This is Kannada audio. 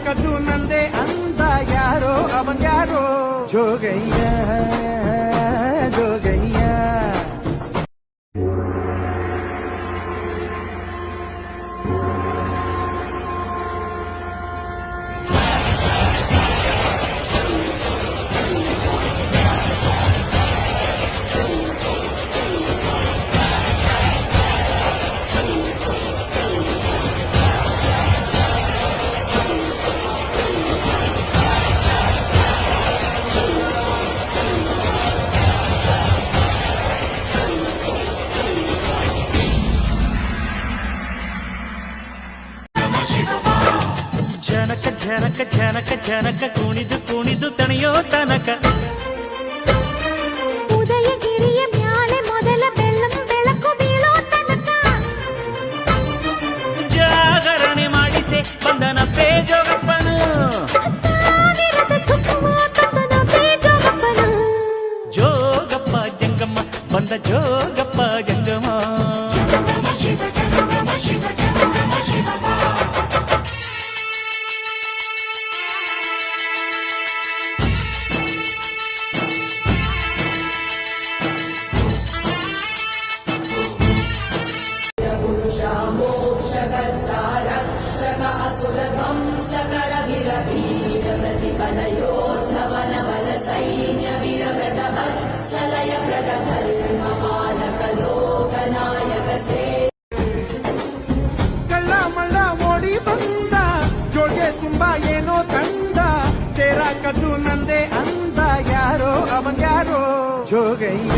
ಕದ್ದು ನಂದೆ ಅಂದ ಯಾರೋ ಅವನ್ಯಾರೋ ಜೋಗಯ್ಯ ಜೋಗಯ್ಯ. ಜನಕ ಜನಕ ಜನಕ ಜನಕ ಕುಣಿದು ಕುಣಿದು ತಣಿಯೋ ತನಕ ಉದಯಗಿರಿಯ ಮ್ಯಾಲೆ ಮೊದಲ ಬೆಳ್ಳಂ ಬೆಳಕು ಬೀಳೋ ತನಕ ಜಾಗರಣೆ ಮಾಡಿಸೆ ಬಂದನ ಪೇಜೋಗಪ್ಪನು ಸಾವಿರದ ಸುಖವ ತಂದನ ಬೇಜೋಗಪ್ಪನು. ಜೋಗಪ್ಪ ಜಂಗಮ್ಮ ಬಂದ ಜೋಗಪ್ಪ ಜಂಗಮ. मोक्षकर्ता रक्षक असुरध्वंसकर वीरवीर प्रतिबलयोद्धवन बल सैन्य वीरव्रत वत्सलय व्रत धर्म पालक लोकनायक से ಕಳ್ಳ ಮಳ್ಳ ಓಡಿ ಬಂದ ಜೋಗೆ ತುಂಬಾ ಏನೋ ತಂದ ತೇರ ಕದ್ದು ನಂದೆ ಅಂದ ಯಾರೋ ಅವನ್ಯಾರೋ ಜೋಗಯ್ಯ